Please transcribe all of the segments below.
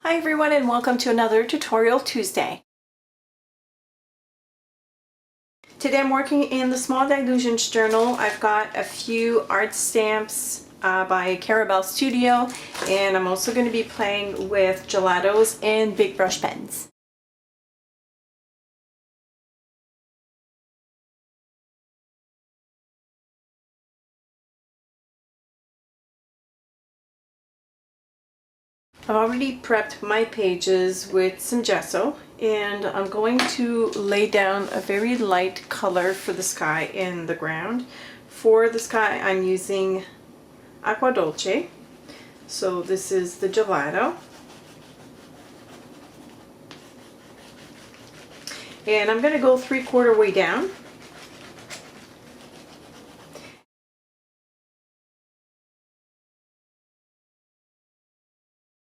Hi everyone and welcome to another Tutorial Tuesday. Today I'm working in the Small Dilutions journal. I've got a few art stamps by Carabelle Studio, and I'm also going to be playing with gelatos and big brush pens. I've already prepped my pages with some gesso, and I'm going to lay down a very light color for the sky in the ground. For the sky I'm using Aqua Dolce, so this is the gelato. And I'm going to go 3/4 way down.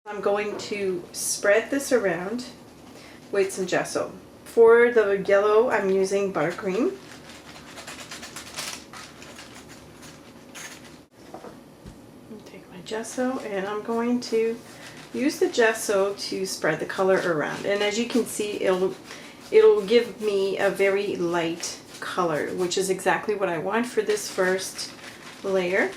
I'm going to spread this around with some gesso. For the yellow, I'm using buttercream. Take my gesso and I'm going to use the gesso to spread the color around. And as you can see, it'll give me a very light color, which is exactly what I want for this first layer.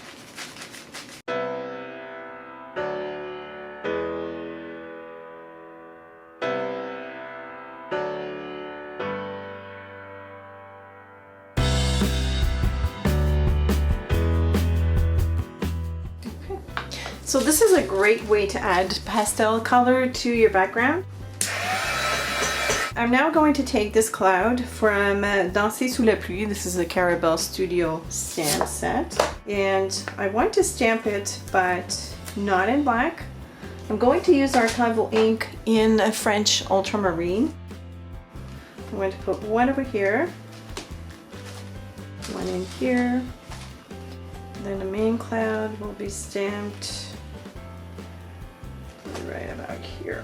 So this is a great way to add pastel color to your background. I'm now going to take this cloud from Sous, Pluie. This is a Carabelle Studio stamp set. And I want to stamp it, but not in black. I'm going to use archival ink in a French ultramarine. I'm going to put one over here, one in here. Then the main cloud will be stamped right about here.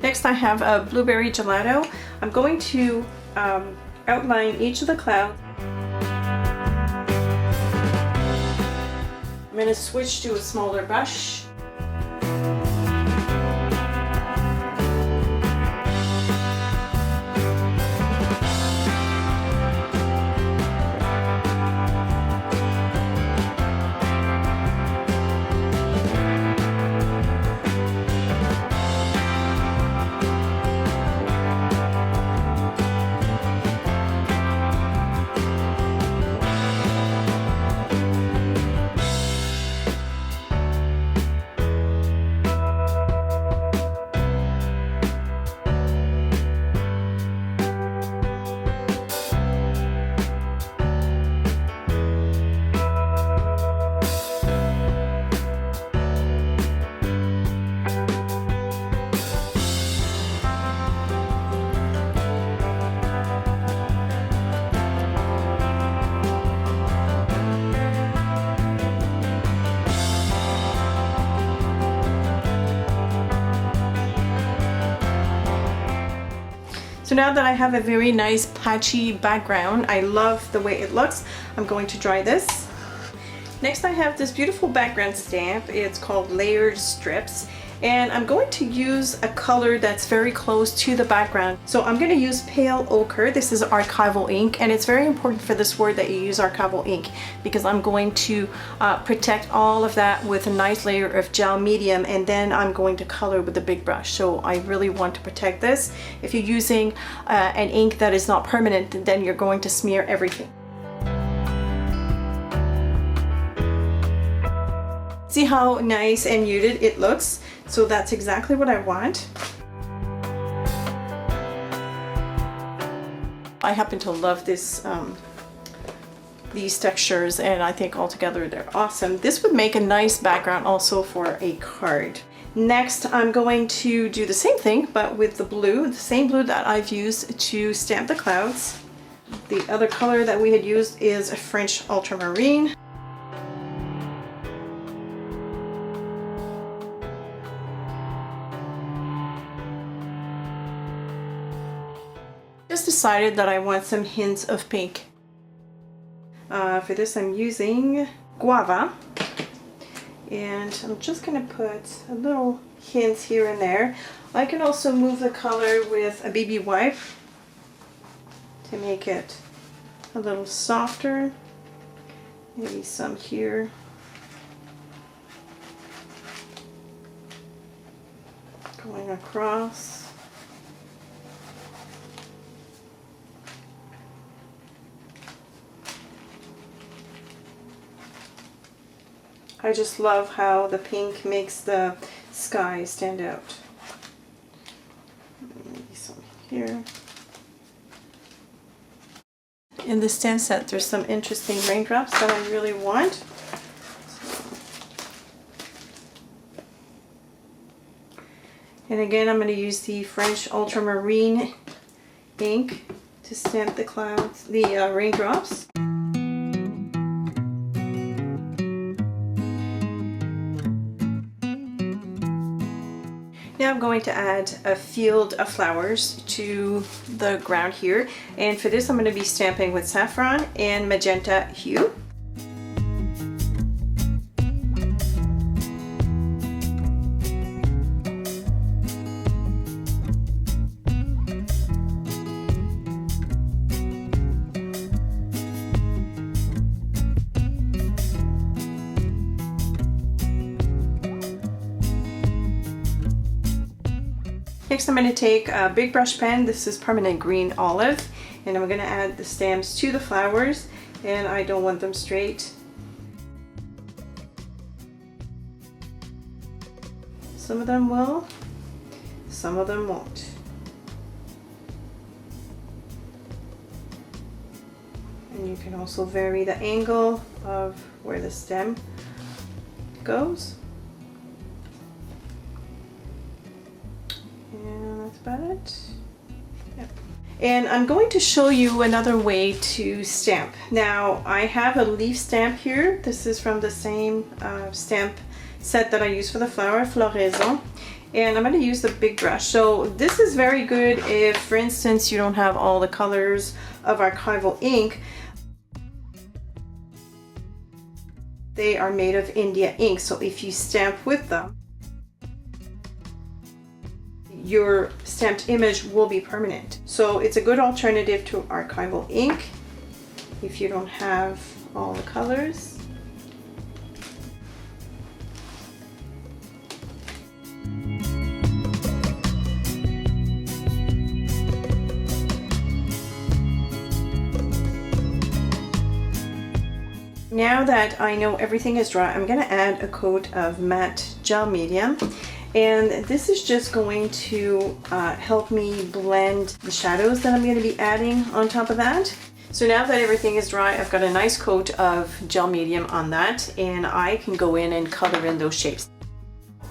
Next I have a blueberry gelato. I'm going to outline each of the clouds. I'm going to switch to a smaller brush. So now that I have a very nice patchy background, I love the way it looks, I'm going to dry this. Next I have this beautiful background stamp. It's called Layered Strips, and I'm going to use a color that's very close to the background. So I'm going to use pale ochre. This is archival ink, and it's very important for this word that you use archival ink, because I'm going to protect all of that with a nice layer of gel medium, and then I'm going to color with the big brush. So I really want to protect this. If you're using an ink that is not permanent, then you're going to smear everything. See how nice and muted it looks? So that's exactly what I want. I happen to love this, these textures, and I think altogether they're awesome. This would make a nice background also for a card. Next, I'm going to do the same thing, but with the blue, the same blue that I've used to stamp the clouds. The other color that we had used is a French ultramarine. Just decided that I want some hints of pink. For this I'm using Guava, And I'm just going to put a little hints here and there. I can also move the color with a BB wipe to make it a little softer. Maybe some here. Going across. I just love how the pink makes the sky stand out. Maybe some here. In the stamp set, there's some interesting raindrops that I really want. And again, I'm going to use the French ultramarine ink to stamp the clouds, the raindrops. Now I'm going to add a field of flowers to the ground here, and for this I'm going to be stamping with saffron and magenta hue. Next I'm going to take a big brush pen, this is permanent green olive, and I'm going to add the stamps to the flowers, and I don't want them straight. Some of them will, some of them won't. And you can also vary the angle of where the stem goes. About it. Yep. And I'm going to show you another way to stamp. Now I have a leaf stamp here. This is from the same stamp set that I use for the flower, Floraison. And I'm going to use the big brush. So this is very good if, for instance, you don't have all the colors of archival ink. They are made of India ink, so if you stamp with them, your stamped image will be permanent. So it's a good alternative to archival ink if you don't have all the colors. Now that I know everything is dry, I'm going to add a coat of matte gel medium. And this is just going to help me blend the shadows that I'm going to be adding on top of that. So now that everything is dry, I've got a nice coat of gel medium on that, and I can go in and color in those shapes.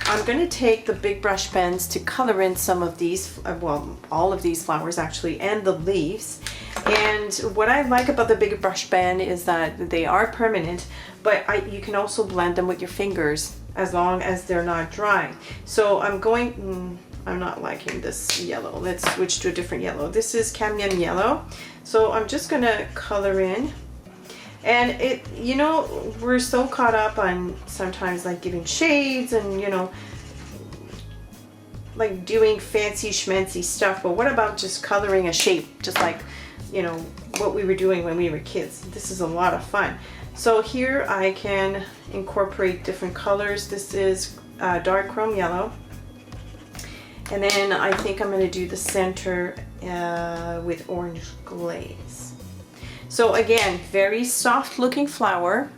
I'm going to take the big brush pens to color in some of these, well, all of these flowers actually, and the leaves. And what I like about the big brush pen is that they are permanent, but you can also blend them with your fingers as long as they're not dry. So I'm not liking this yellow. Let's switch to a different yellow. This is cadmium yellow. So I'm just gonna color in. And it, you know, we're so caught up on sometimes like giving shades and, you know, like doing fancy schmancy stuff, but what about just coloring a shape, just like, you know, what we were doing when we were kids. This is a lot of fun. So here I can incorporate different colors. This is dark chrome yellow. And then I think I'm going to do the center with orange glaze. So again, very soft looking flower.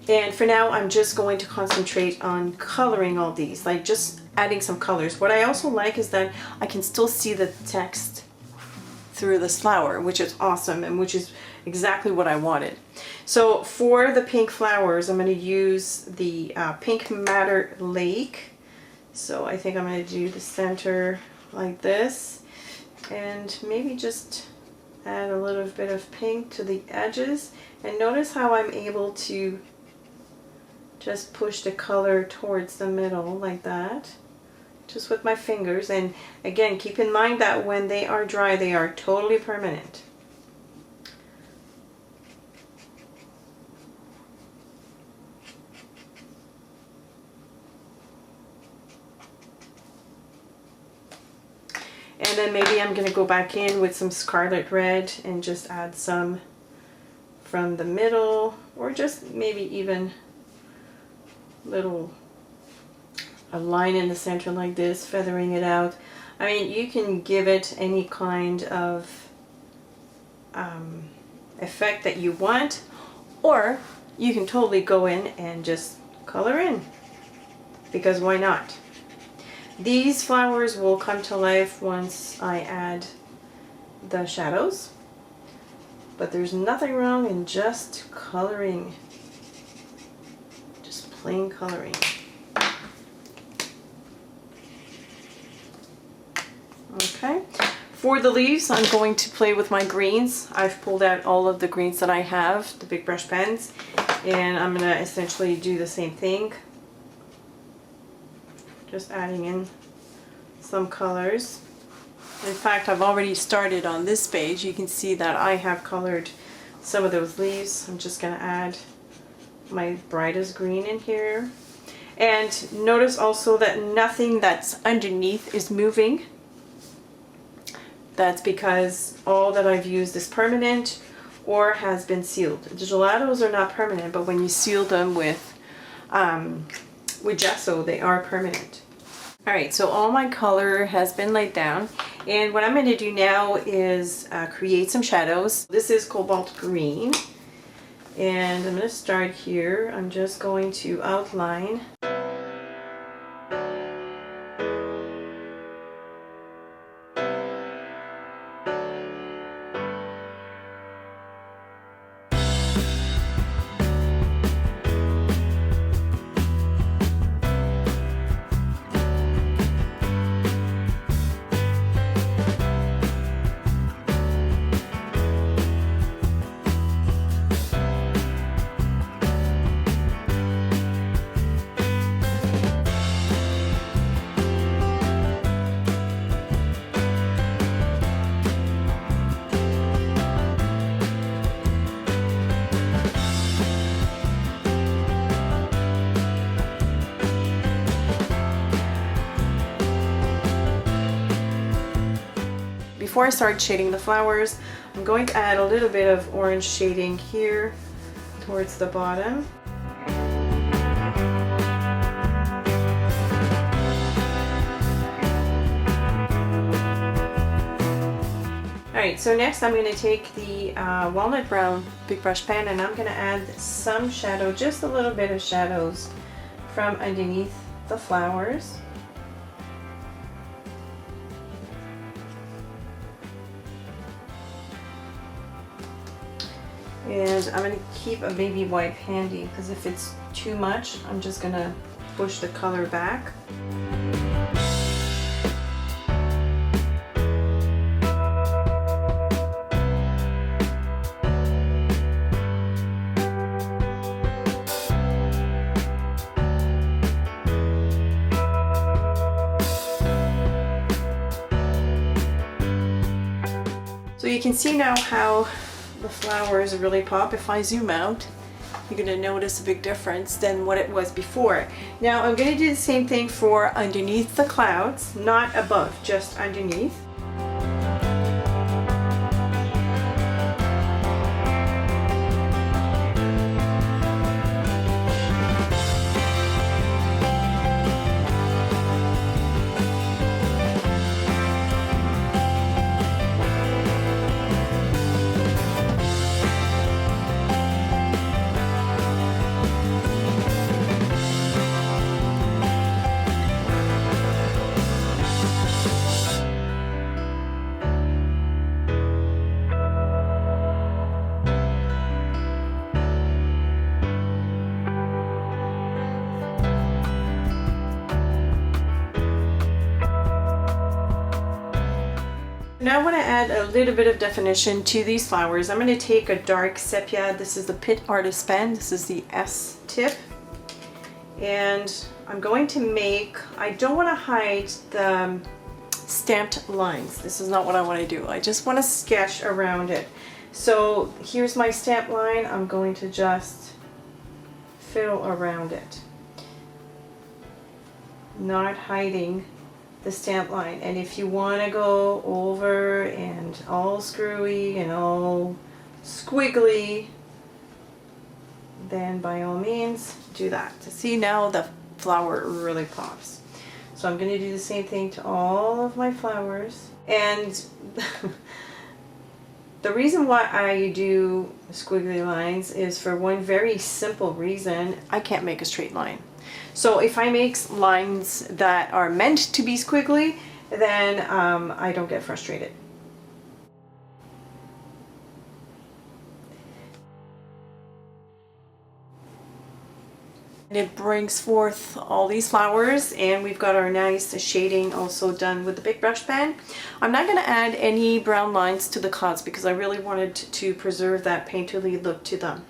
And for now, I'm just going to concentrate on coloring all these, like just adding some colors. What I also like is that I can still see the text through this flower, which is awesome and which is exactly what I wanted. So for the pink flowers, I'm going to use the Pink Matter Lake. So I think I'm going to do the center like this, and maybe just add a little bit of pink to the edges. And notice how I'm able to just push the color towards the middle like that, just with my fingers. And again, keep in mind that when they are dry, they are totally permanent. And then maybe I'm going to go back in with some scarlet red and just add some from the middle, or just maybe even a line in the center like this, feathering it out. I mean, you can give it any kind of effect that you want, or you can totally go in and just color in, because why not? These flowers will come to life once I add the shadows, but there's nothing wrong in just coloring, just plain coloring. Okay, for the leaves I'm going to play with my greens. I've pulled out all of the greens that I have, the big brush pens, and I'm going to essentially do the same thing. Just adding in some colors. In fact, I've already started on this page. You can see that I have colored some of those leaves. I'm just going to add my brightest green in here. And notice also that nothing that's underneath is moving. That's because all that I've used is permanent or has been sealed. The gelatos are not permanent, but when you seal them with gesso, they are permanent. Alright, so all my color has been laid down, and what I'm going to do now is create some shadows. This is cobalt green, and I'm going to start here. I'm just going to outline. Before I start shading the flowers, I'm going to add a little bit of orange shading here towards the bottom. Alright, so next I'm going to take the walnut brown big brush pen, and I'm going to add some shadow, just a little bit of shadows from underneath the flowers. And I'm going to keep a baby wipe handy, because if it's too much, I'm just going to push the color back. So you can see now how the flowers really pop. If I zoom out, you're going to notice a big difference than what it was before. Now I'm going to do the same thing for underneath the clouds, not above, just underneath. Now I want to add a little bit of definition to these flowers. I'm going to take a dark sepia. This is the Pitt Artist Pen. This is the S tip. And I'm going to make, I don't want to hide the stamped lines. This is not what I want to do. I just want to sketch around it. So here's my stamp line. I'm going to just fiddle around it, not hiding the stamp line. And if you want to go over and all screwy and all squiggly, then by all means do that. See, now the flower really pops. So I'm going to do the same thing to all of my flowers. And the reason why I do squiggly lines is for one very simple reason. I can't make a straight line. So if I make lines that are meant to be squiggly, then I don't get frustrated. And it brings forth all these flowers, and we've got our nice shading also done with the big brush pen. I'm not going to add any brown lines to the clouds because I really wanted to preserve that painterly look to them.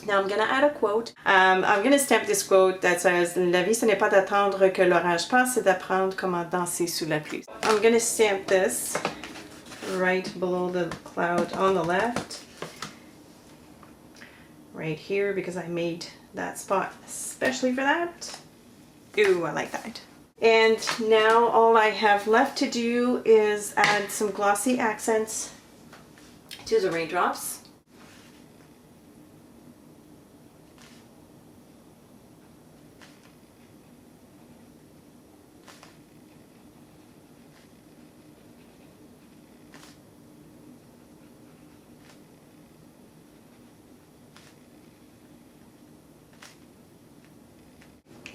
Now I'm going to add a quote. I'm going to stamp this quote that says, "La vie, ce n'est pas d'attendre que l'orage passe, c'est d'apprendre comment danser sous la pluie." I'm going to stamp this right below the cloud on the left. Right here, because I made that spot especially for that. Ooh, I like that. And now all I have left to do is add some glossy accents to the raindrops.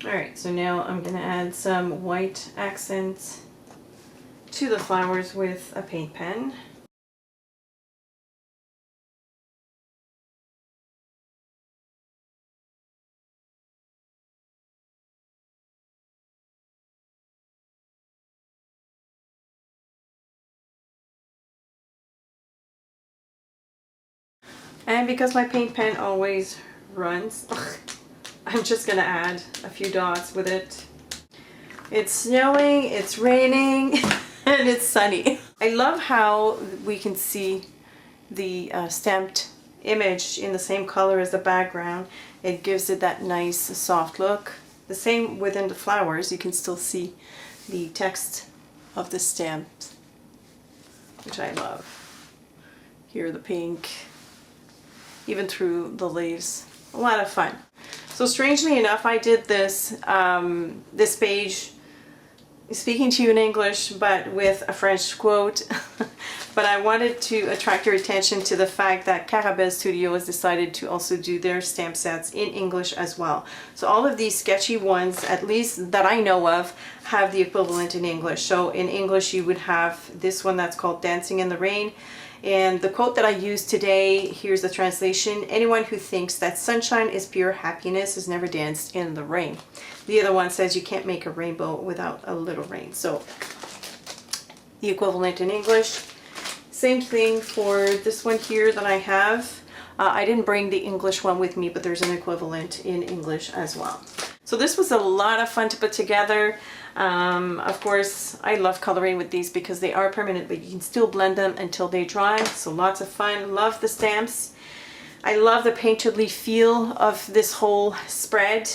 Alright, so now I'm going to add some white accents to the flowers with a paint pen. And because my paint pen always runs, I'm just gonna add a few dots with it. It's snowing, it's raining, and it's sunny. I love how we can see the stamped image in the same color as the background. It gives it that nice soft look. The same within the flowers, you can still see the text of the stamp, which I love. Here the pink, even through the leaves. A lot of fun. So strangely enough, I did this this page speaking to you in English, but with a French quote. But I wanted to attract your attention to the fact that Carabelle Studio has decided to also do their stamp sets in English as well. So all of these sketchy ones, at least that I know of, have the equivalent in English. So in English you would have this one that's called Dancing in the Rain. And the quote that I used today, here's the translation: "Anyone who thinks that sunshine is pure happiness has never danced in the rain." The other one says, "You can't make a rainbow without a little rain." So the equivalent in English. Same thing for this one here that I have. I didn't bring the English one with me, but there's an equivalent in English as well. So this was a lot of fun to put together. Of course, I love coloring with these because they are permanent, but you can still blend them until they dry. So lots of fun. Love the stamps. I love the painterly feel of this whole spread,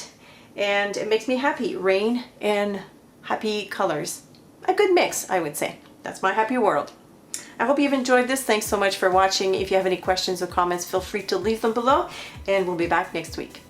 and it makes me happy. Rain and happy colors. A good mix, I would say. That's my happy world. I hope you've enjoyed this. Thanks so much for watching. If you have any questions or comments, feel free to leave them below, and we'll be back next week.